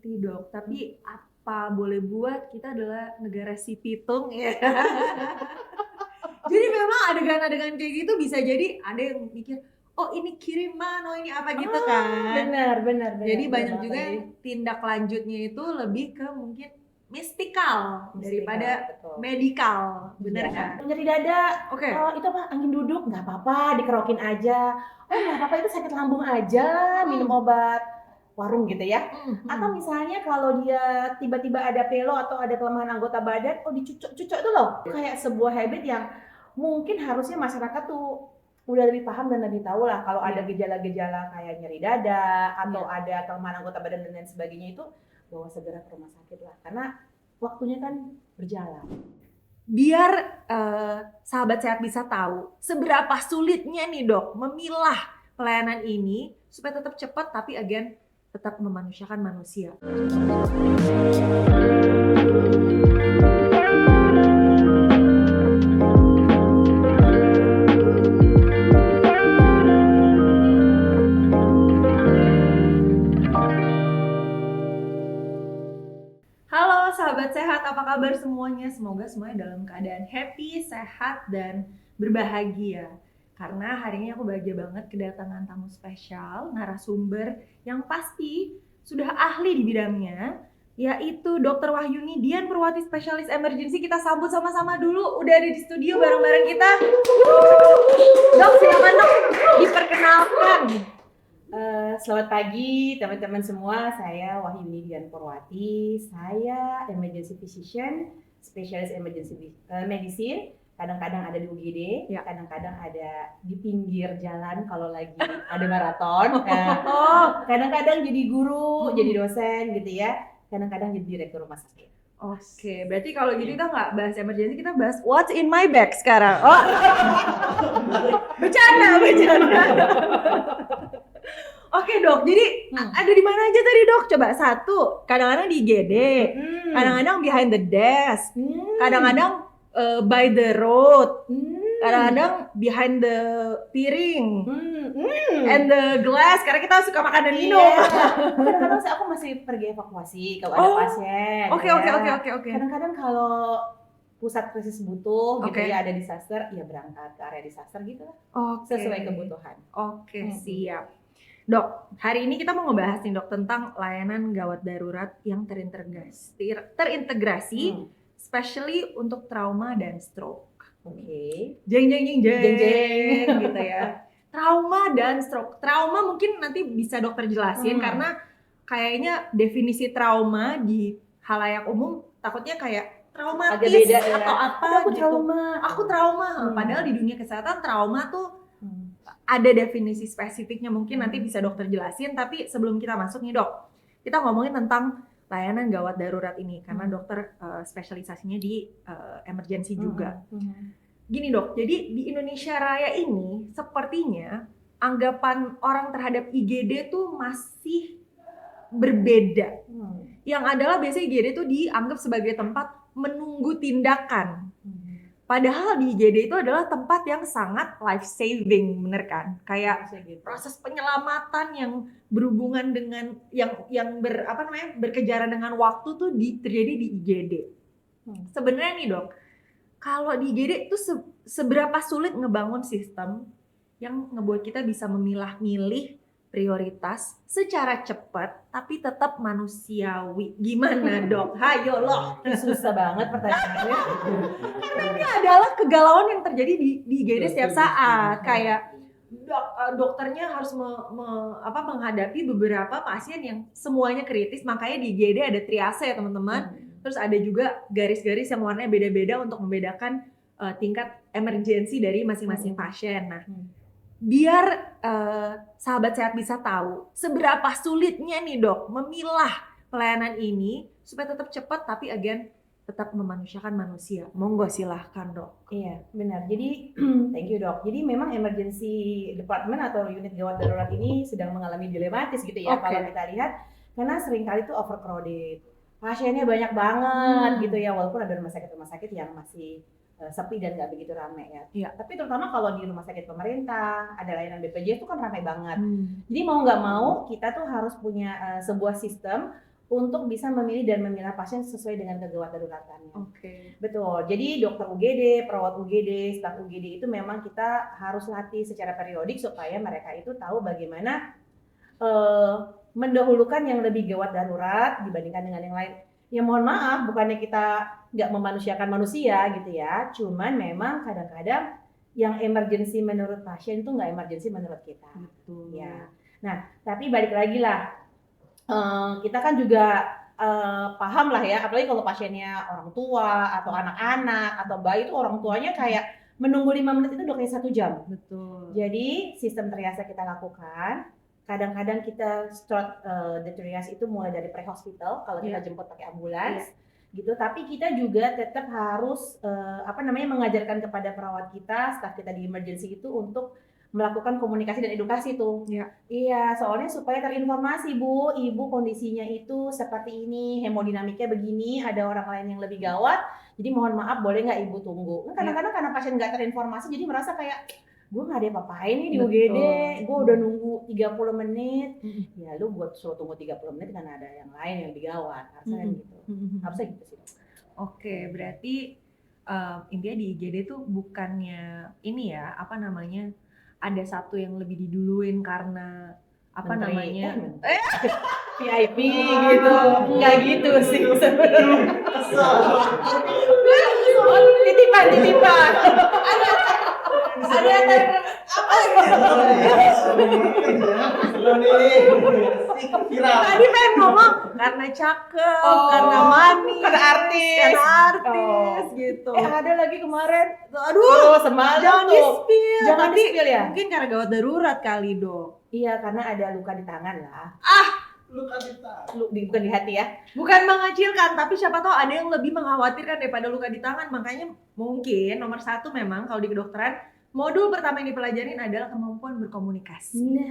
ngerti dok, tapi apa boleh buat kita adalah negara si pitung ya. Jadi memang adegan-adegan kayak gitu bisa jadi ada yang mikir, oh ini kiriman, oh ini apa gitu kan. Benar. Jadi banyak banget juga lagi. yang tindak lanjutnya itu lebih ke mungkin mistikal daripada betul. medikal, bener Iya. kan? Nyeri dada, Oke. itu apa? Angin duduk, nggak apa-apa, dikerokin aja. Oh nggak apa-apa, itu sakit lambung aja, minum obat warung gitu ya. Atau misalnya kalau dia tiba-tiba ada pelo atau ada kelemahan anggota badan, oh dicucuk-cucuk itu loh. Kayak sebuah habit yang mungkin harusnya masyarakat tuh udah lebih paham dan lebih tahu lah kalau ada gejala-gejala kayak nyeri dada atau ada kelemahan anggota badan dan lain sebagainya itu bawa segera ke rumah sakit lah karena waktunya kan berjalan. Biar sahabat sehat bisa tahu seberapa sulitnya nih dok memilah pelayanan ini supaya tetap cepat tapi again tetap memanusiakan manusia. Halo sahabat sehat, apa kabar semuanya? Semoga semuanya dalam keadaan happy, sehat, dan berbahagia. Karena hari ini aku bahagia banget kedatangan tamu spesial, narasumber yang pasti sudah ahli di bidangnya, yaitu Dr. Wahyuni Dian Purwati, spesialis emergency. Kita sambut sama-sama dulu, udah ada di studio bareng-bareng kita. Dok, silakan dok, diperkenalkan. Selamat pagi teman-teman semua, saya Wahyuni Dian Purwati, saya emergency physician, spesialis emergency medicine, kadang-kadang ada di UGD, kadang-kadang ada di pinggir jalan kalau lagi ada maraton, kadang-kadang jadi guru, jadi dosen gitu ya, kadang-kadang jadi direktur rumah sakit. Oke, berarti kalau gitu kita nggak bahas emergency, kita bahas what's in my bag sekarang. Oh, bercanda. Oke dok, jadi ada di mana aja tadi dok? Coba satu, kadang-kadang di IGD, kadang-kadang behind the desk, kadang-kadang by the road, kadang-kadang behind the piring, and the glass, karena kita suka makan dan minum. Kadang-kadang aku masih pergi evakuasi kalau ada pasien. Oke. Kadang-kadang kalau pusat krisis butuh gitu ya, ada disaster, ya berangkat ke area disaster gitu lah. Sesuai kebutuhan. Oke, siap. Dok, hari ini kita mau ngebahas nih dok tentang layanan gawat darurat yang terintegrasi, especially untuk trauma dan stroke. Oke. Jeng gitu ya. Trauma dan stroke. Trauma mungkin nanti bisa dokter jelasin karena kayaknya definisi trauma di halayak umum takutnya kayak traumatis beda, atau apa gitu. Aku trauma. Padahal di dunia kesehatan trauma tuh ada definisi spesifiknya, mungkin nanti bisa dokter jelasin. Tapi sebelum kita masuk nih dok, kita ngomongin tentang layanan gawat darurat ini karena dokter spesialisasinya di emergency juga. Gini dok, jadi di Indonesia Raya ini sepertinya anggapan orang terhadap IGD tuh masih berbeda. Yang adalah biasanya IGD tuh dianggap sebagai tempat menunggu tindakan. Padahal di IGD itu adalah tempat yang sangat life saving, bener kan? Kayak proses penyelamatan yang berhubungan dengan yang berkejaran dengan waktu tuh terjadi di IGD. Sebenarnya nih dok, kalau di IGD itu seberapa sulit ngebangun sistem yang ngebuat kita bisa memilah-milih prioritas secara cepat tapi tetap manusiawi. Gimana dok? Hayo loh. Susah banget pertanyaannya. Karena ini adalah kegalauan yang terjadi di IGD setiap saat. Kayak dokternya harus menghadapi beberapa pasien yang semuanya kritis. Makanya di IGD ada triase ya teman-teman. Terus ada juga garis-garis yang warnanya beda-beda untuk membedakan tingkat emergensi dari masing-masing pasien. Nah, biar sahabat sehat bisa tahu seberapa sulitnya nih dok memilah pelayanan ini supaya tetap cepat tapi again tetap memanusiakan manusia. Monggo silahkan dok. Iya benar, jadi thank you dok. Jadi memang emergency department atau unit gawat darurat ini sedang mengalami dilematis gitu ya. Kalau kita lihat, karena seringkali itu overcrowded, pasiennya banyak banget gitu ya, walaupun ada rumah sakit yang masih sepi dan nggak begitu ramai ya. Tapi terutama kalau di rumah sakit pemerintah, ada layanan BPJS itu kan ramai banget. Jadi mau nggak mau kita tuh harus punya sebuah sistem untuk bisa memilih dan memilah pasien sesuai dengan kegawat daruratannya. Oke. Betul. Jadi dokter UGD, perawat UGD, staf UGD itu memang kita harus latih secara periodik supaya mereka itu tahu bagaimana mendahulukan yang lebih gawat darurat dibandingkan dengan yang lain. Ya mohon maaf, bukannya kita nggak memanusiakan manusia gitu ya, cuman memang kadang-kadang yang emergency menurut pasien itu nggak emergency menurut kita. Betul. Ya. Nah, tapi balik lagi lah, kita kan juga paham lah ya, apalagi kalau pasiennya orang tua atau anak-anak atau bayi itu orang tuanya kayak menunggu 5 menit itu udah kayak 1 jam. Betul. Jadi sistem triase kita lakukan. Kadang-kadang kita start the triage itu mulai dari pre-hospital kalau kita jemput pakai ambulans gitu. Tapi kita juga tetap harus mengajarkan kepada perawat kita, staf kita di emergency itu untuk melakukan komunikasi dan edukasi tuh. Iya, soalnya supaya terinformasi Bu, Ibu kondisinya itu seperti ini, hemodinamiknya begini, ada orang lain yang lebih gawat. Jadi mohon maaf boleh nggak Ibu tunggu? Kadang-kadang karena pasien nggak terinformasi jadi merasa kayak gue nggak ada apa-apain nih di UGD, gue udah nunggu 30 menit. Ya lu buat suruh tunggu 30 menit karena ada yang lain yang lebih gawat. Harusnya gitu. Harusnya gitu sih. Oke, berarti intinya di IGD tuh bukannya ini ya, ada satu yang lebih diduluin karena VIP gitu. Enggak gitu sih sebenarnya. Titipan. Tadi pengen ngomong karena cakep, karena manis, karena artis gitu. Ada lagi kemarin. Aduh, semalam jangan di-spill. Jangan di-spill ya. Mungkin karena gawat darurat kali, Dok. Iya, karena ada luka di tangan lah. Luka di tangan. Bukan di hati ya. Bukan mengecilkan, tapi siapa tahu ada yang lebih mengkhawatirkan daripada luka di tangan. Makanya mungkin nomor 1 memang kalau di kedokteran, modul pertama yang dipelajarin adalah kemampuan berkomunikasi.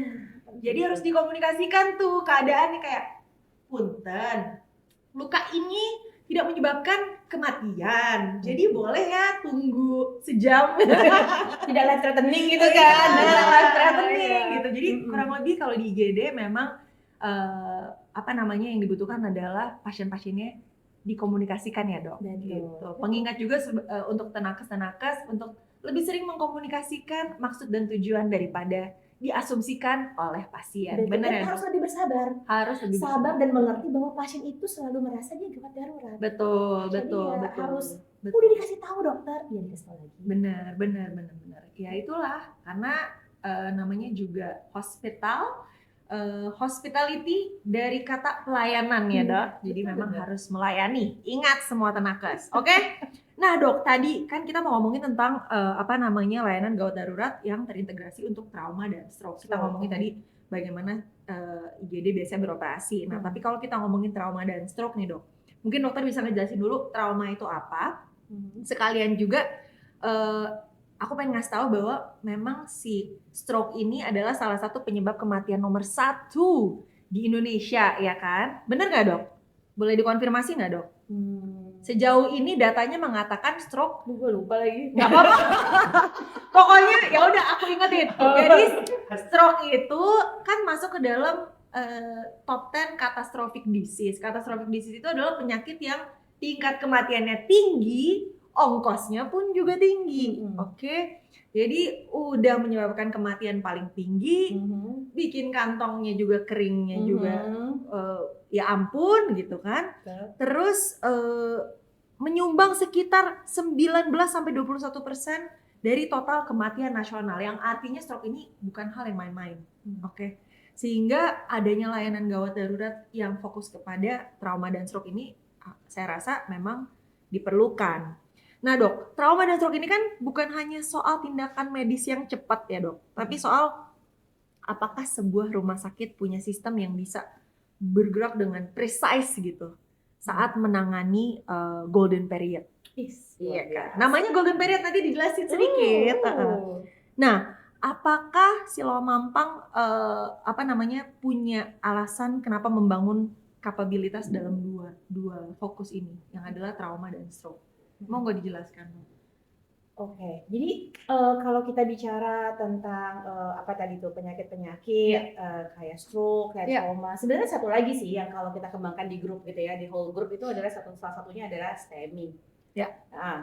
Jadi harus dikomunikasikan tuh keadaannya kayak, punten, luka ini tidak menyebabkan kematian. Jadi boleh ya tunggu sejam. Tidak life threatening gitu kan. Life threatening gitu. Jadi kurang lebih kalau di IGD memang yang dibutuhkan adalah pasien-pasiennya dikomunikasikan ya Dok. Gitu. Pengingat juga untuk tenakes untuk lebih sering mengkomunikasikan maksud dan tujuan daripada diasumsikan oleh pasien. Benar ya? Harus lebih bersabar. Harus lebih sabar dan mengerti bahwa pasien itu selalu merasa dia gawat darurat. Betul. Harus udah dikasih tahu dokter, ya dikasih tahu lagi. Benar. Ya itulah karena namanya juga hospitality dari kata pelayanan ya Dok. Jadi memang harus melayani. Ingat semua tenakes. Oke? Nah Dok, tadi kan kita mau ngomongin tentang layanan gawat darurat yang terintegrasi untuk trauma dan stroke. Kita ngomongin tadi bagaimana IGD biasanya beroperasi. Nah, tapi kalau kita ngomongin trauma dan stroke nih Dok, mungkin dokter bisa ngejelasin dulu trauma itu apa. Sekalian juga aku pengen ngasih tahu bahwa memang si stroke ini adalah salah satu penyebab kematian nomor 1 di Indonesia, ya kan? Bener nggak Dok? Boleh dikonfirmasi nggak Dok? Sejauh ini datanya mengatakan stroke. Gue lupa lagi. Nggak apa-apa. Pokoknya ya udah aku ingetin. Jadi stroke itu kan masuk ke dalam top 10 catastrophic disease. Catastrophic disease itu adalah penyakit yang tingkat kematiannya tinggi, ongkosnya pun juga tinggi. Oke. Jadi udah menyebabkan kematian paling tinggi, bikin kantongnya juga keringnya juga ya ampun gitu kan. Terus menyumbang sekitar 19-21% dari total kematian nasional, yang artinya stroke ini bukan hal yang main-main. Oke. Sehingga adanya layanan gawat darurat yang fokus kepada trauma dan stroke ini saya rasa memang diperlukan. Nah Dok, trauma dan stroke ini kan bukan hanya soal tindakan medis yang cepat ya Dok, tapi soal apakah sebuah rumah sakit punya sistem yang bisa bergerak dengan precise gitu saat menangani golden period. Iya kan. Namanya golden period, nanti dijelasin sedikit. Nah, apakah Siloam Mampang punya alasan kenapa membangun kapabilitas dalam dua fokus ini yang adalah trauma dan stroke? Mau nggak dijelaskan? Oke, jadi kalau kita bicara tentang apa tadi tuh penyakit-penyakit kayak stroke, kayak Iya. trauma, sebenarnya satu lagi sih yang kalau kita kembangkan di grup gitu ya, di whole group itu adalah salah satunya adalah STEMI. Ya.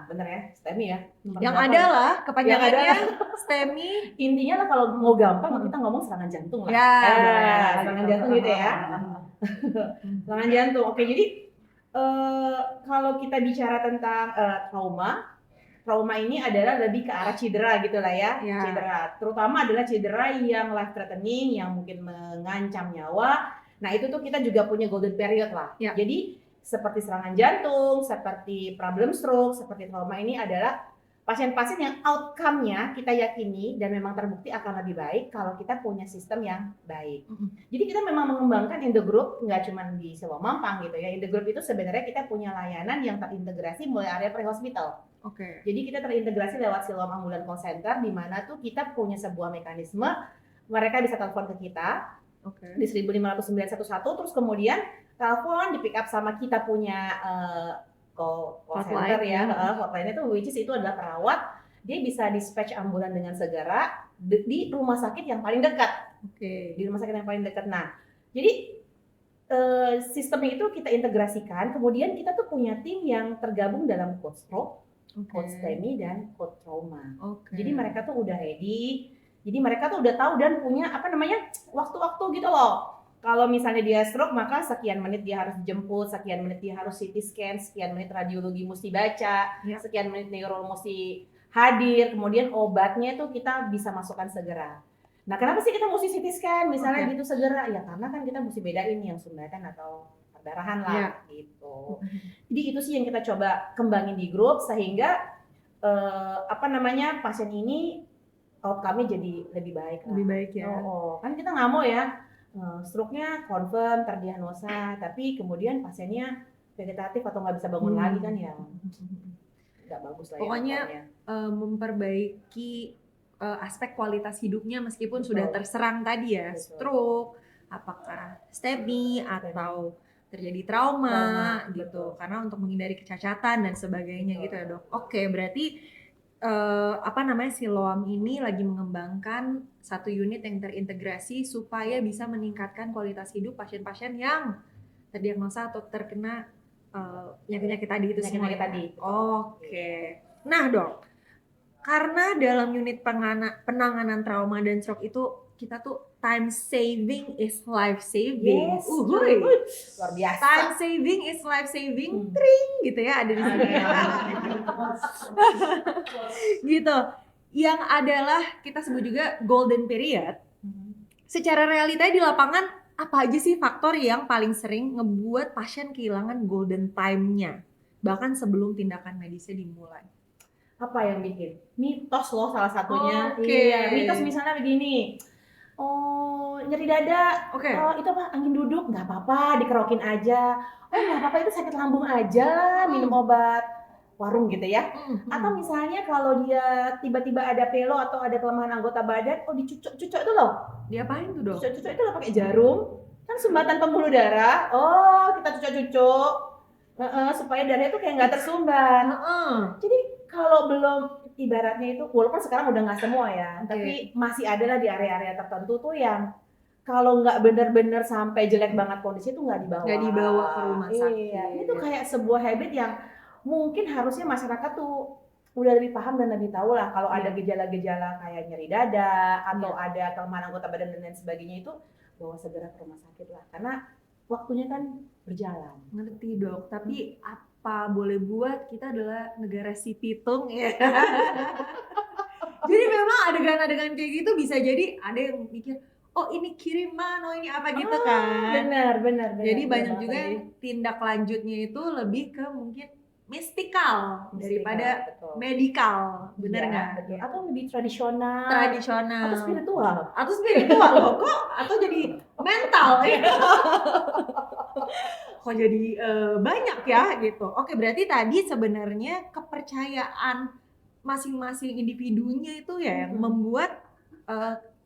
Bener ya, STEMI ya. Yang ada lah kepanjangannya Yang STEMI. Intinya lah kalau mau gampang kita ngomong serangan jantung lah. Ya, serangan jantung gitu ya. Serangan jantung. Oke, jadi kalau kita bicara tentang trauma ini adalah lebih ke arah cedera gitu lah ya. Cedera, terutama adalah cedera yang life threatening, yang mungkin mengancam nyawa. Nah itu tuh kita juga punya golden period lah. Jadi seperti serangan jantung, seperti problem stroke, seperti trauma ini adalah pasien-pasien yang outcome-nya kita yakini dan memang terbukti akan lebih baik kalau kita punya sistem yang baik. Jadi kita memang mengembangkan in the group, nggak cuma di Sewa Mampang gitu ya. In the group itu sebenarnya kita punya layanan yang terintegrasi mulai area pre-hospital. Jadi kita terintegrasi lewat Siloam Ambulan Call Center, di mana tuh kita punya sebuah mekanisme, mereka bisa telepon ke kita di 15511, terus kemudian telepon di pick up sama kita punya call center ya, hotline itu which is itu adalah perawat, dia bisa dispatch ambulan dengan segera di rumah sakit yang paling dekat. Di rumah sakit yang paling dekat. Nah, jadi sistemnya itu kita integrasikan, kemudian kita tuh punya tim yang tergabung dalam code stroke, code STEMI dan code trauma. Jadi mereka tuh udah ready, jadi mereka tuh udah tahu dan punya waktu-waktu gitu loh. Kalau misalnya dia stroke, maka sekian menit dia harus dijemput, sekian menit dia harus CT scan, sekian menit radiologi mesti baca, sekian menit neuro mesti hadir, kemudian obatnya tuh kita bisa masukkan segera. Nah, kenapa sih kita mesti CT scan misalnya gitu segera? Ya karena kan kita mesti bedain yang sumbatan atau perdarahan lah gitu. Jadi itu sih yang kita coba kembangin di grup sehingga pasien ini outcome-nya jadi lebih baik lah. Lebih baik ya. Kan kita nggak mau ya stroke-nya confirm terdiagnosa, tapi kemudian pasiennya vegetatif atau nggak bisa bangun lagi kan ya nggak bagus lah. Pokoknya memperbaiki aspek kualitas hidupnya meskipun sudah terserang tadi ya, stroke, apakah STEMI atau terjadi trauma gitu, karena untuk menghindari kecacatan dan sebagainya gitu ya dok. Oke, berarti Siloam ini lagi mengembangkan satu unit yang terintegrasi supaya bisa meningkatkan kualitas hidup pasien-pasien yang terdiagnosa atau terkena penyakit tadi itu semua. Oke. Nah dok, karena dalam unit penanganan trauma dan stroke itu kita tuh time saving is life saving. Luar biasa. Time saving is life saving. Tring gitu ya, ada di sini. Gitu. Yang adalah kita sebut juga golden period. Secara realita di lapangan apa aja sih faktor yang paling sering ngebuat pasien kehilangan golden time-nya bahkan sebelum tindakan medisnya dimulai? Apa yang bikin? Mitos loh salah satunya. Mitos misalnya begini. Nyeri dada, itu apa? Angin duduk, nggak apa-apa, dikerokin aja. Nggak apa-apa, itu sakit lambung aja, minum obat warung gitu ya. Atau misalnya kalau dia tiba-tiba ada pelo atau ada kelemahan anggota badan, dicucuk-cucuk itu loh. Diapain tuh dok? Cucuk-cucuk itu loh pakai jarum, kan sumbatan pembuluh darah. Kita cucuk-cucuk supaya darahnya itu kayak nggak tersumbat. Jadi kalau belum, ibaratnya itu walaupun sekarang udah nggak semua ya, tapi masih ada lah di area-area tertentu tuh yang kalau nggak benar-benar sampai jelek banget kondisi itu nggak dibawa ke rumah sakit. Itu kayak sebuah habit yang mungkin harusnya masyarakat tuh udah lebih paham dan lebih tahu lah kalau ada gejala-gejala kayak nyeri dada atau ada kelemahan anggota badan dan lain sebagainya, itu bawa segera ke rumah sakit lah karena waktunya kan berjalan. Ngerti dok, tapi apa boleh buat, kita adalah negara si pitung ya. Jadi memang adegan-adegan kayak gitu bisa jadi ada yang mikir, ini kiriman, ini apa gitu kan. Benar. Jadi banyak juga tindak lanjutnya itu lebih ke mungkin mistikal daripada medikal, bener nggak? Atau lebih tradisional. Atau spiritual loh, kok? Atau jadi mental ya? Kok jadi banyak ya gitu. Oke, berarti tadi sebenarnya kepercayaan masing-masing individunya itu ya yang membuat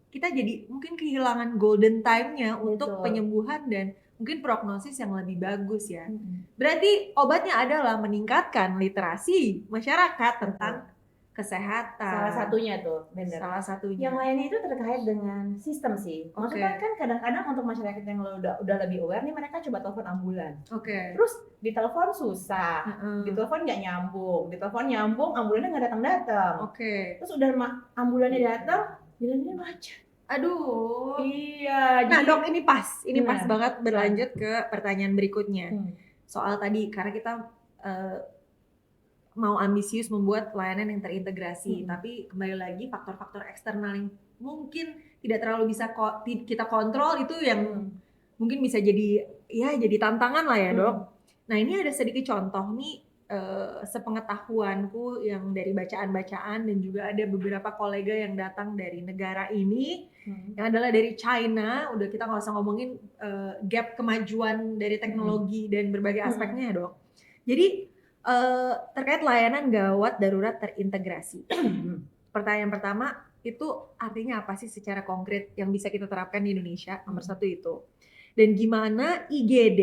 kita jadi mungkin kehilangan golden time-nya untuk penyembuhan dan mungkin prognosis yang lebih bagus ya. Berarti obatnya adalah meningkatkan literasi masyarakat tentang kesehatan. Salah satunya tuh, bener. Salah satunya. Yang lainnya itu terkait dengan sistem sih. Maksudnya kan kadang-kadang untuk masyarakat yang udah lebih aware nih, mereka coba telepon ambulan. Terus ditelepon susah, ditelepon nggak nyambung, ditelepon nyambung, ambulannya nggak datang-datang. Terus udah ambulannya datang, jalan-jalan macet. Aduh. Iya. Nah dok, ini pas banget berlanjut ke pertanyaan berikutnya. Soal tadi, karena kita mau ambisius membuat layanan yang terintegrasi, tapi kembali lagi faktor-faktor eksternal yang mungkin tidak terlalu bisa kita kontrol itu yang mungkin bisa jadi tantangan lah ya dok. Nah ini ada sedikit contoh nih, sepengetahuanku yang dari bacaan-bacaan dan juga ada beberapa kolega yang datang dari negara ini yang adalah dari China. Udah kita nggak usah ngomongin gap kemajuan dari teknologi dan berbagai aspeknya ya dok. Jadi terkait layanan gawat darurat terintegrasi. Pertanyaan pertama itu artinya apa sih secara konkret yang bisa kita terapkan di Indonesia? Nomor satu itu. Dan gimana IGD,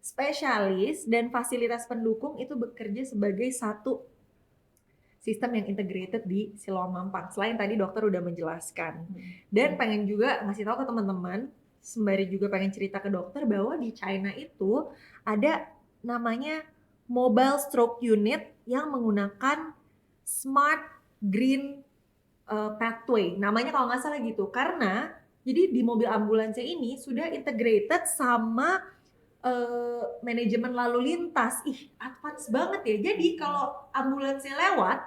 spesialis dan fasilitas pendukung itu bekerja sebagai satu sistem yang integrated di Siloam Mampang. Selain tadi dokter udah menjelaskan. Dan pengen juga ngasih tahu ke teman-teman, sembari juga pengen cerita ke dokter bahwa di China itu ada namanya Mobile Stroke Unit yang menggunakan Smart Green Pathway. Namanya kalau nggak salah gitu. Karena jadi di mobil ambulansnya ini sudah integrated sama manajemen lalu lintas. Advance banget ya. Jadi kalau ambulansnya lewat,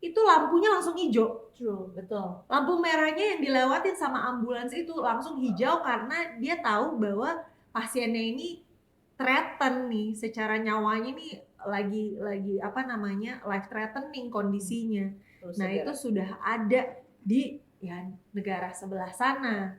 itu lampunya langsung hijau. True, betul. Lampu merahnya yang dilewatin sama ambulans itu langsung hijau karena dia tahu bahwa pasiennya ini threaten nih, secara nyawanya nih lagi life threatening kondisinya. Nah itu sudah ada di negara sebelah sana.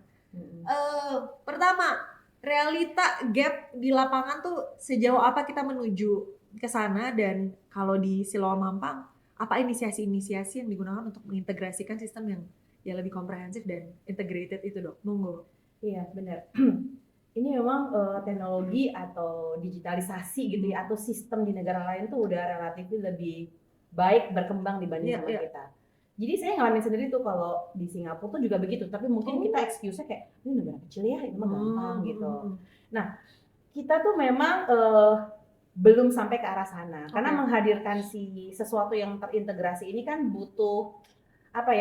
Pertama, realita gap di lapangan tuh sejauh apa kita menuju ke sana, dan kalau di Siloam Mampang apa inisiasi-inisiasi yang digunakan untuk mengintegrasikan sistem yang lebih komprehensif dan integrated itu dok? Monggo. Iya benar. Ini memang teknologi atau digitalisasi gitu ya, atau sistem di negara lain tuh udah relatif lebih baik berkembang dibanding sama kita. Jadi saya ngalamin sendiri tuh kalau di Singapura tuh juga begitu, tapi mungkin kita excuse-nya kayak ini negara kecil ya, itu mah gampang gitu. Nah, kita tuh memang belum sampai ke arah sana, karena menghadirkan sesuatu yang terintegrasi ini kan butuh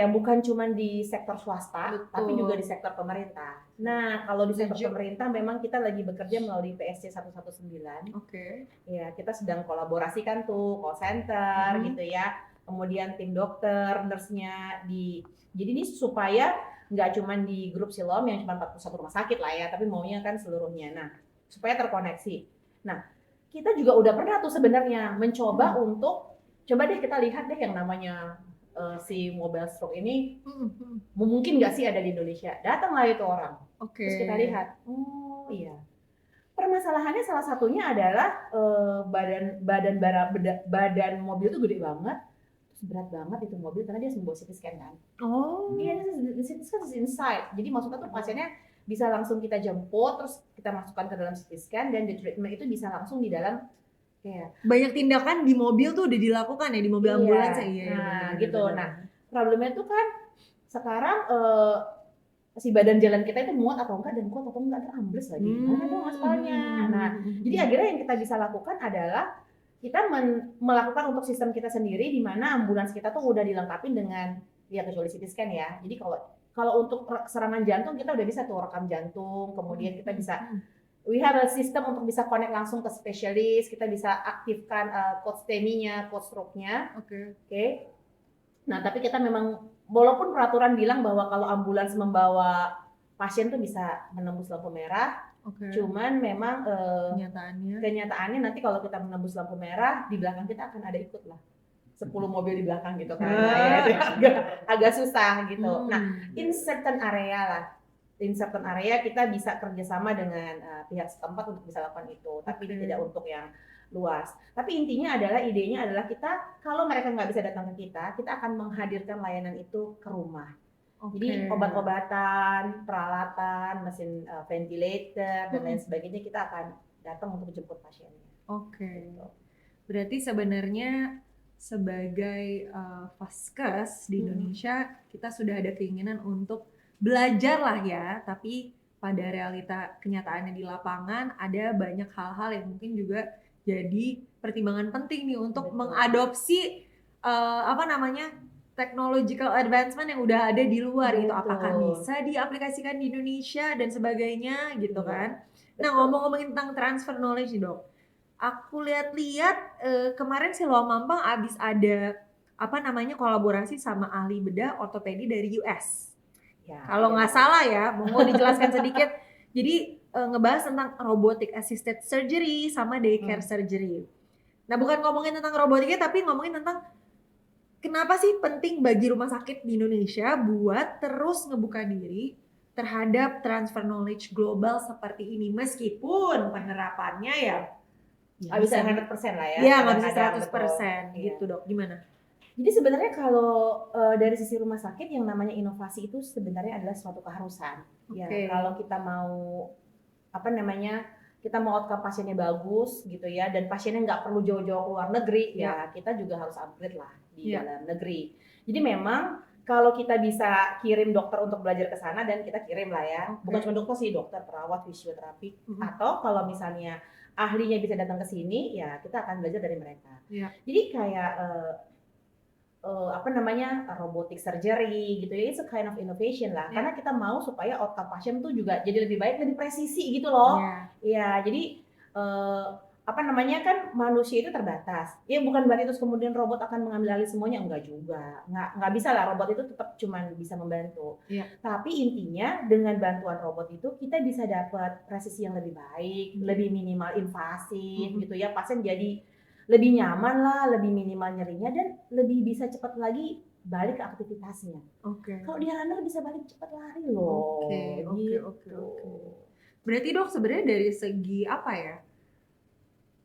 bukan cuma di sektor swasta, tapi juga di sektor pemerintah. Nah, kalau di sektor pemerintah memang kita lagi bekerja melalui PSC 119. Ya, kita sedang kolaborasikan tuh call center gitu ya. Kemudian tim dokter, nurse-nya jadi ini supaya nggak cuma di grup Siloam yang cuma 41 rumah sakit lah ya, tapi maunya kan seluruhnya. Nah, supaya terkoneksi. Nah, kita juga udah pernah tuh sebenarnya mencoba untuk coba deh kita lihat deh yang namanya si mobile stroke ini mungkin nggak sih ada di Indonesia. Datanglah itu orang. Terus kita lihat, oh iya. Permasalahannya salah satunya adalah badan mobil itu gede banget, terus berat banget itu mobil karena dia membawa CT scan kan. Iya, CT scan is inside. Jadi maksudnya tuh pasiennya bisa langsung kita jemput, terus kita masukkan ke dalam CT scan, dan the treatment itu bisa langsung di dalam. Banyak tindakan di mobil tuh udah dilakukan ya, di mobil ambulans ya. Nah, gitu. Nah, problemnya tuh kan sekarang si badan jalan kita itu muat atau enggak, dan kuat atau enggak, terambles lagi. Mana dong aspalnya? Nah, jadi akhirnya yang kita bisa lakukan adalah kita melakukan untuk sistem kita sendiri, di mana ambulans kita tuh udah dilengkapi dengan kecuali CT scan ya. Jadi kalau untuk serangan jantung kita udah bisa tuh rekam jantung, kemudian kita bisa we have a system untuk bisa connect langsung ke spesialis, kita bisa aktifkan code STEMI-nya, code stroke-nya. Oke. Nah, tapi kita memang, walaupun peraturan bilang bahwa kalau ambulans membawa pasien tuh bisa menembus lampu merah, cuman memang kenyataannya nanti kalau kita menembus lampu merah, di belakang kita akan ada ikut lah 10 mobil di belakang gitu kan. Nah, ya, agak susah gitu. Nah, in certain area kita bisa kerjasama dengan pihak setempat untuk bisa lakukan itu, tapi tidak untuk yang luas. Tapi intinya adalah, idenya adalah kita, kalau mereka nggak bisa datang ke kita akan menghadirkan layanan itu ke rumah. Jadi obat-obatan, peralatan, mesin ventilator dan lain sebagainya kita akan datang untuk jemput pasiennya. Berarti sebenarnya sebagai Vaskes di Indonesia kita sudah ada keinginan untuk belajar lah ya, tapi pada realita kenyataannya di lapangan ada banyak hal-hal yang mungkin juga jadi pertimbangan penting nih untuk mengadopsi technological advancement yang udah ada di luar gitu. Apakah bisa diaplikasikan di Indonesia dan sebagainya gitu kan. Nah, ngomong-ngomongin tentang transfer knowledge nih, Dok. Aku lihat-lihat kemarin si Loa Mampang abis ada kolaborasi sama ahli bedah ortopedi dari US. Kalau nggak salah ya, mau dijelaskan sedikit. Jadi ngebahas tentang robotic assisted surgery sama daycare surgery. Nah, bukan ngomongin tentang robotiknya, tapi ngomongin tentang kenapa sih penting bagi rumah sakit di Indonesia buat terus ngebuka diri terhadap transfer knowledge global seperti ini, meskipun penerapannya ya nggak bisa 100% lah ya. Iya, nggak bisa 100%. Gitu, Dok. Gimana? Jadi sebenarnya kalau dari sisi rumah sakit yang namanya inovasi itu sebenarnya adalah suatu keharusan. Ya, kalau kita mau kita mau outcome pasiennya bagus gitu ya, dan pasiennya nggak perlu jauh-jauh ke luar negeri, ya kita juga harus upgrade lah di dalam negeri. Jadi memang kalau kita bisa kirim dokter untuk belajar ke sana, dan kita kirim lah ya, bukan cuma dokter sih, dokter, perawat, fisioterapi, atau kalau misalnya ahlinya bisa datang ke sini, ya kita akan belajar dari mereka. Jadi kayak robotic surgery gitu ya, it's a kind of innovation lah, karena kita mau supaya outcome pasien tuh juga jadi lebih baik, lebih presisi gitu loh. Ya, jadi kan manusia itu terbatas. Ya bukan berarti terus kemudian robot akan mengambil alih semuanya, enggak juga. Nggak bisa lah, robot itu tetap cuma bisa membantu. Tapi intinya dengan bantuan robot itu kita bisa dapat presisi yang lebih baik, lebih minimal invasif gitu ya. Pasien jadi lebih nyaman lah, lebih minimal nyerinya, dan lebih bisa cepat lagi balik ke aktivitasnya. Kalau dia runner bisa balik cepat lari loh. Oke. Berarti Dok, sebenarnya dari segi apa ya?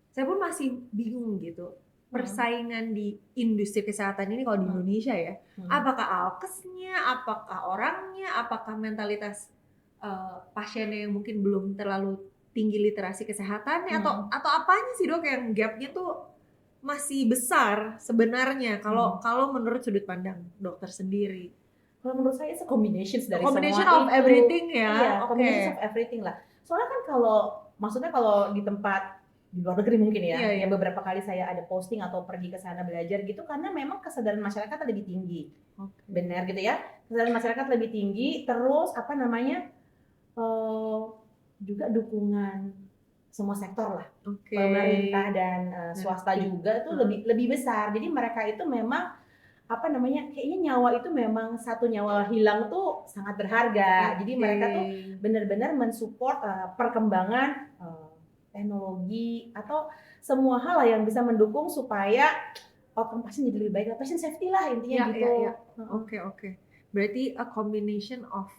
Saya pun masih bingung gitu. Persaingan di industri kesehatan ini kalau di Indonesia ya, apakah alkesnya, apakah orangnya, apakah mentalitas pasiennya yang mungkin belum terlalu tinggi literasi kesehatannya, atau apanya sih Dok yang gapnya tuh masih besar sebenarnya kalau menurut sudut pandang dokter sendiri? Kalau menurut saya itu combination dari combination semua of itu. everything ya. Iya, combination of everything lah. Soalnya kan kalau di tempat di luar negeri mungkin ya, yang beberapa kali saya ada posting atau pergi ke sana belajar gitu, karena memang kesadaran masyarakat lebih tinggi. Benar gitu ya, kesadaran masyarakat lebih tinggi, terus juga dukungan semua sektor lah, pemerintah dan swasta juga tuh lebih besar. Jadi mereka itu memang kayaknya nyawa itu memang satu nyawa hilang tuh sangat berharga. Jadi mereka tuh benar-benar mensupport perkembangan teknologi atau semua hal yang bisa mendukung supaya outcome pasien jadi lebih baik, patient safety lah intinya gitu. Oke. Berarti a combination of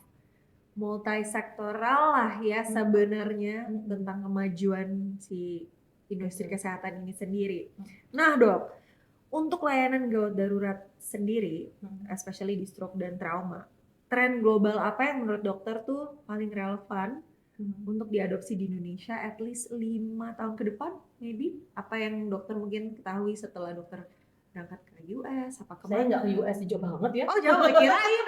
multisektoral lah ya sebenarnya tentang kemajuan si industri kesehatan ini sendiri. Nah Dok, untuk layanan gawat darurat sendiri, especially di stroke dan trauma, tren global apa yang menurut dokter tuh paling relevan untuk diadopsi di Indonesia at least 5 tahun ke depan maybe? Apa yang dokter mungkin ketahui setelah dokter berangkat ke US, apa kemana? Saya nggak ke US, jauh banget ya. Oh jauh, kirain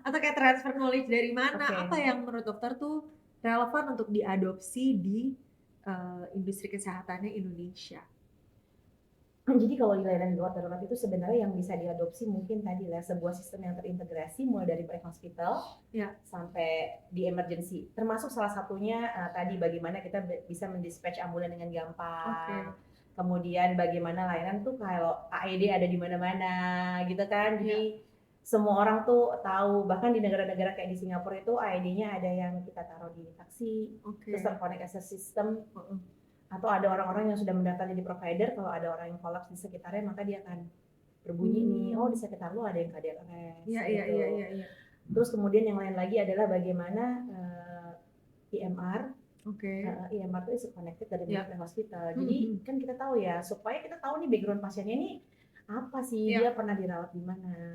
atau kayak transfer knowledge dari mana? Apa yang menurut dokter tuh relevan untuk diadopsi di industri kesehatannya Indonesia? Jadi kalau di layanan gawat darurat itu sebenarnya yang bisa diadopsi mungkin tadi lah sebuah sistem yang terintegrasi mulai dari pre-hospital sampai di emergency. Termasuk salah satunya tadi bagaimana kita bisa mendispatch ambulan dengan gampang. Kemudian bagaimana layanan tuh kalau AED ada di mana-mana gitu kan. Jadi semua orang tuh tahu, bahkan di negara-negara kayak di Singapura itu AED-nya ada yang kita taruh di taksi, terus terconnect as a system. Atau ada orang-orang yang sudah mendaftar jadi provider, kalau ada orang yang kolaps di sekitarnya maka dia akan berbunyi nih, oh di sekitar lu ada yang cardiac arrest. Iya. Terus kemudian yang lain lagi adalah bagaimana EMR. EMR itu is connected dari hospital. Jadi kan kita tahu ya, supaya kita tahu nih background pasiennya ini apa sih, dia pernah dirawat di mana,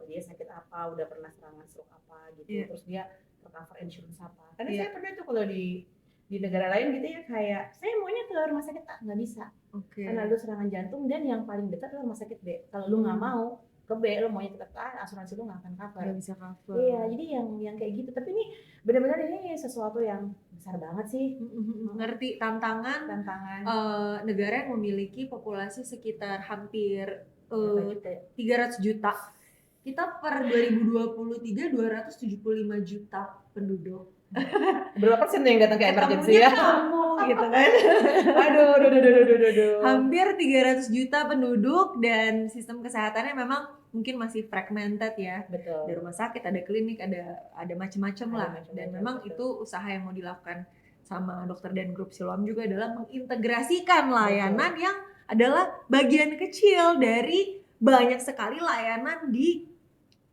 dia sakit apa, udah pernah serangan stroke apa gitu, terus dia tercover insurance apa. Karena saya pernah tuh kalau di Di negara lain gitu ya kayak saya maunya ke rumah sakit A, nggak bisa. Oke. Karena lu serangan jantung dan yang paling dekat adalah rumah sakit B. Kalau lu nggak mau ke B, lu maunya tetap ke A, asuransi lu nggak akan cover. Nggak bisa cover. Iya, jadi yang kayak gitu. Tapi ini benar-benar ini sesuatu yang besar banget sih. Ngerti tantangan negara yang memiliki populasi sekitar hampir 300 juta. Kita per 2023 275 juta penduduk. Berapa persen yang datang ke emergency ya? Kamu gitu kan. Aduh. Hampir 300 juta penduduk dan sistem kesehatannya memang mungkin masih fragmented ya. Betul. Ada rumah sakit, ada klinik, ada macam-macam lah. Dan memang betul. itu usaha yang mau dilakukan sama dokter dan grup Siloam juga adalah mengintegrasikan layanan yang adalah bagian kecil dari banyak sekali layanan di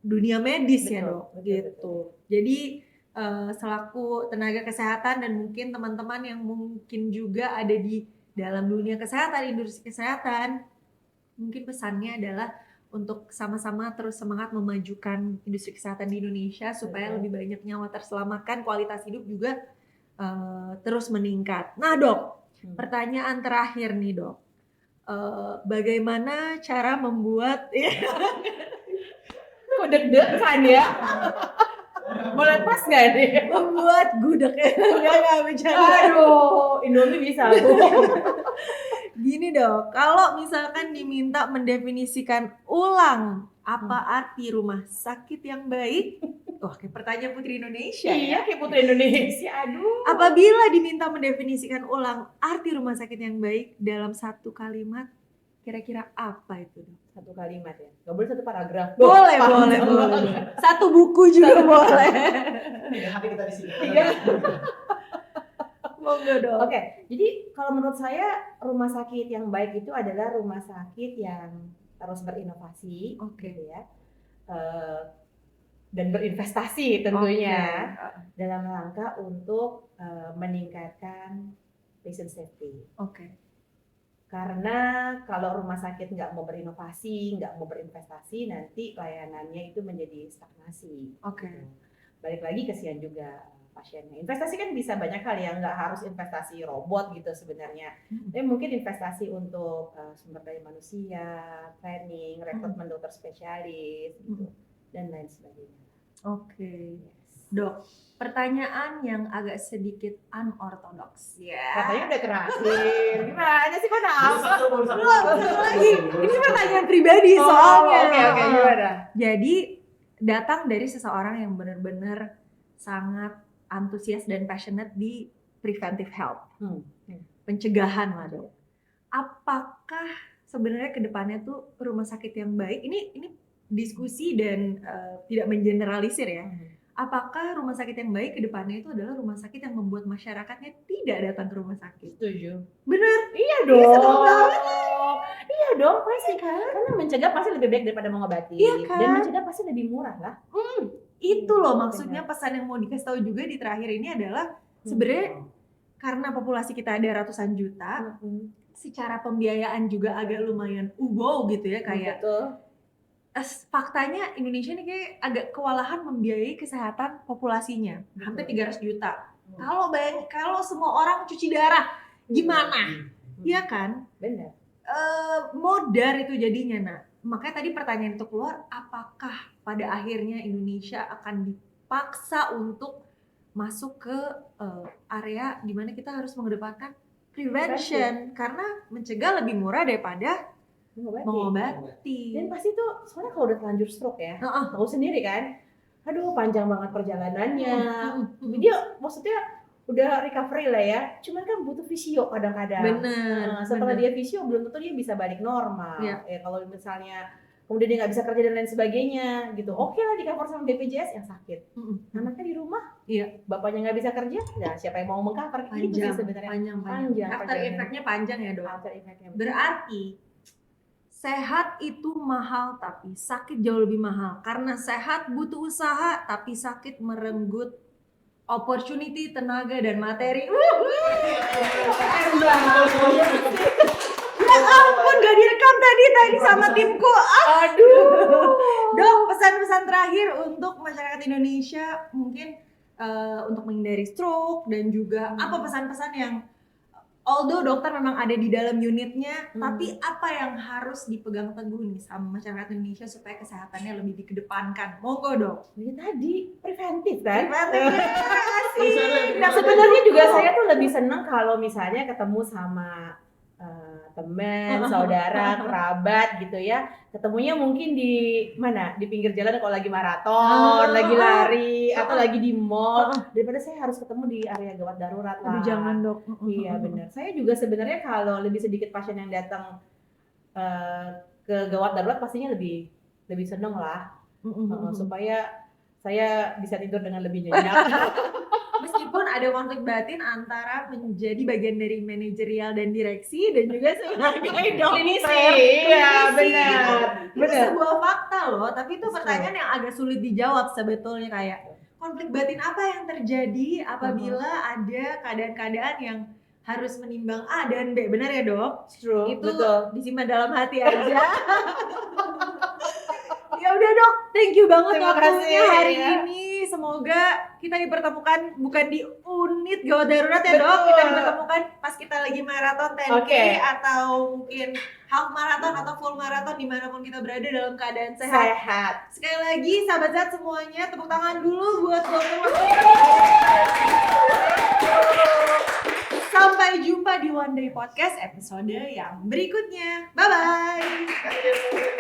dunia medis ya dok. Gitu. Jadi selaku tenaga kesehatan dan mungkin teman-teman yang mungkin juga ada di dalam dunia kesehatan, industri kesehatan, mungkin pesannya adalah untuk sama-sama terus semangat memajukan industri kesehatan di Indonesia supaya lebih banyak nyawa terselamatkan, kualitas hidup juga terus meningkat. Nah dok, pertanyaan terakhir nih dok, bagaimana cara membuat kok deg-degan ya? Boleh pas gak nih? Membuat gudeg enggak bercanda. Aduh, Indomie bisa. Gini dok, kalau misalkan diminta mendefinisikan ulang apa arti rumah sakit yang baik, wah kayak pertanyaan Putri Indonesia. Iya, kayak Putri Indonesia. Aduh. Apabila diminta mendefinisikan ulang arti rumah sakit yang baik dalam satu kalimat, kira-kira apa itu dok? Satu kalimat ya, nggak boleh satu paragraf. Boleh. Satu buku juga boleh. Hati kita di sini. Monggo dok. Oke, jadi kalau menurut saya rumah sakit yang baik itu adalah rumah sakit yang terus berinovasi, gitu ya, dan berinvestasi tentunya dalam rangka untuk meningkatkan patient safety. Karena kalau rumah sakit nggak mau berinovasi, nggak mau berinvestasi, nanti layanannya itu menjadi stagnasi. Gitu. Balik lagi kesian juga pasiennya. Investasi kan bisa banyak hal ya, nggak harus investasi robot gitu sebenarnya. Tapi mungkin investasi untuk sumber daya manusia, training, rekrutmen dokter spesialis, gitu, dan lain sebagainya. Dok, pertanyaan yang agak sedikit unorthodox ya. Katanya udah kerasin. Gimana sih kok Belum lagi. Ini pertanyaan pribadi soalnya. Oke, gimana? Jadi datang dari seseorang yang benar-benar sangat antusias dan passionate di preventive health. Pencegahan lah dok. Apakah sebenarnya kedepannya tuh rumah sakit yang baik, ini diskusi dan tidak mengeneralisir ya. Apakah rumah sakit yang baik ke depannya itu adalah rumah sakit yang membuat masyarakatnya tidak datang ke rumah sakit? Setuju. Bener? Iya dong. Iya dong, pasti kan. Karena mencegah pasti lebih baik daripada mengobati. Iya kan? Dan mencegah pasti lebih murah lah. Itu loh maksudnya pesan yang mau dikasih tahu juga di terakhir ini adalah sebenarnya karena populasi kita ada ratusan juta, secara pembiayaan juga agak lumayan gitu ya kayak. Betul. Faktanya Indonesia ini kayak agak kewalahan membiayai kesehatan populasinya, hampir 300 juta. Kalau semua orang cuci darah, gimana? Iya kan? Benar. Modar itu jadinya. Nah, makanya tadi pertanyaan itu keluar, apakah pada akhirnya Indonesia akan dipaksa untuk masuk ke area di mana kita harus mengedepankan prevention karena mencegah lebih murah daripada mengobati. Dan pasti tuh soalnya kalau udah terlanjur stroke ya, tahu sendiri kan, aduh panjang banget perjalanannya. Dia maksudnya udah recovery lah ya, cuman kan butuh fisio kadang-kadang. Setelah dia fisio belum tentu dia bisa balik normal. Ya kalau misalnya kemudian dia nggak bisa kerja dan lain sebagainya gitu, oke lah di cover sama BPJS yang sakit. Anaknya di rumah, bapaknya nggak bisa kerja, nah siapa yang mau mengcover? Itu sih sebenarnya panjang. After effect-nya panjang ya dok. After effect-nya. Berarti sehat itu mahal tapi sakit jauh lebih mahal. Karena sehat butuh usaha tapi sakit merenggut opportunity, tenaga dan materi. Ya ampun gak direkam tadi sama timku. Aduh. Dok, pesan-pesan terakhir untuk masyarakat Indonesia mungkin untuk menghindari stroke dan juga apa pesan-pesan yang although dokter memang ada di dalam unitnya, tapi apa yang harus dipegang teguh nih sama masyarakat Indonesia supaya kesehatannya lebih dikedepankan? Monggo dok. Ini tadi preventif kan? Preventif. Nah sebenarnya juga saya tuh lebih seneng kalau misalnya ketemu sama teman, saudara, kerabat gitu ya. Ketemunya mungkin di mana? Di pinggir jalan kalau lagi maraton, lagi lari, atau lagi di mall. Daripada saya harus ketemu di area gawat darurat lah. Aduh jangan dok. Iya benar. Saya juga sebenarnya kalau lebih sedikit pasien yang datang ke gawat darurat pastinya lebih seneng lah. Supaya saya bisa tidur dengan lebih nyenyak. Meskipun ada konflik batin antara menjadi bagian dari manajerial dan direksi dan juga sebagai dokter. Iya benar. Itu sebuah fakta loh, tapi itu pertanyaan yang agak sulit dijawab sebetulnya, kayak konflik batin apa yang terjadi apabila ada keadaan-keadaan yang harus menimbang A dan B, benar ya dok? True, itu betul. disimpan dalam hati aja. Ya udah dok, thank you banget Terima waktunya kasih, hari ya. ini. Semoga kita dipertemukan bukan di unit gawat darurat ya dok, kita dipertemukan pas kita lagi maraton 10K atau mungkin half marathon atau full marathon dimanapun kita berada dalam keadaan sehat. Sekali lagi sahabat sehat semuanya, tepuk tangan dulu buat dokter. Sampai jumpa di One Day Podcast episode yang berikutnya. Bye bye.